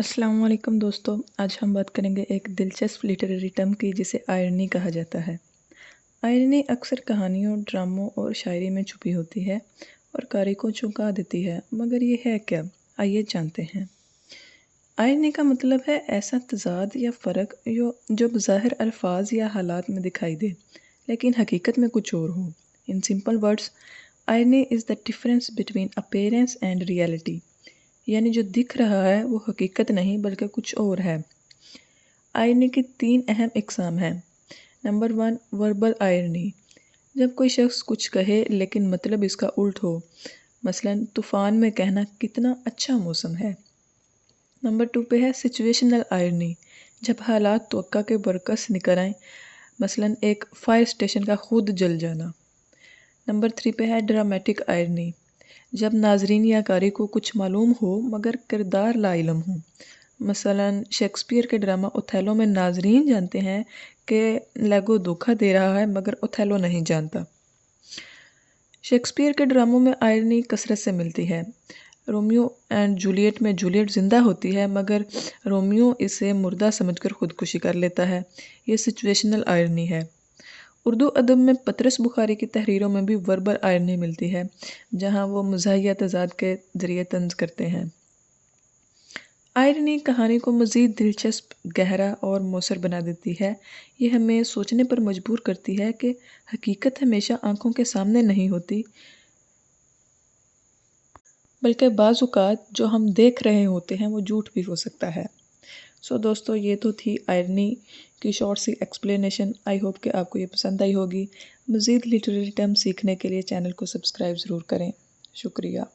अस्सलाम वालेकुम दोस्तों, आज हम बात करेंगे एक दिलचस्प लिटरेरी टर्म की जिसे आयरनी कहा जाता है। आयरनी अक्सर कहानियों, ड्रामों और शायरी में छुपी होती है और कारी को चौंका देती है, मगर ये है क्या? आइए जानते हैं। आयरनी का मतलब है ऐसा तज़ाद या फ़र्क जो ज़ाहिर अल्फाज या हालात में दिखाई दे, लेकिन हकीकत में कुछ और हो। In simple words, irony is the difference between appearance and reality. यानी जो दिख रहा है वो हकीकत नहीं बल्कि कुछ और है। आयरनी की 3 अहम इकसाम हैं। Number 1, verbal irony. जब कोई शख्स कुछ कहे लेकिन मतलब इसका उल्ट हो। मसलन तूफ़ान में कहना कितना अच्छा मौसम है। नंबर 2 पे है सिचुएशनल आयरनी। जब हालात तवक्का के बरकस निकल आएँ, मसलन एक फायर स्टेशन का खुद जल जाना। नंबर 3 पे है ड्रामेटिक आयरनी। जब नाज़रीन या कारी को कुछ मालूम हो मगर किरदार लाइलम हो। मसलन शेक्सपियर के ड्रामा ओथेलो में नाज़रीन जानते हैं कि लेगो धोखा दे रहा है मगर ओथेलो नहीं जानता। शेक्सपियर के ड्रामों में आयरनी कसरत से मिलती है। रोमियो एंड जूलियट में जूलियट ज़िंदा होती है मगर रोमियो इसे मुर्दा समझकर खुदकुशी कर लेता है। ये सिचुएशनल आयरनी है। उर्दू अदब में पतरस बुखारी की तहरीरों में भी वर्बल आयरनी मिलती है, जहाँ वो मज़ाहिया तज़ाद के ज़रिए तंज़ करते हैं। आयरनी कहानी को मज़ीद दिलचस्प, गहरा और मौसर बना देती है। ये हमें सोचने पर मजबूर करती है कि हकीकत हमेशा आंखों के सामने नहीं होती, बल्कि बाज़ औक़ात जो हम देख रहे होते हैं वो झूठ भी हो सकता है। सो दोस्तों, ये तो थी आयरनी की शॉर्ट सी एक्सप्लेनेशन। आई होप कि आपको ये पसंद आई होगी। मज़ीद लिटरेरी टर्म सीखने के लिए चैनल को सब्सक्राइब ज़रूर करें। शुक्रिया।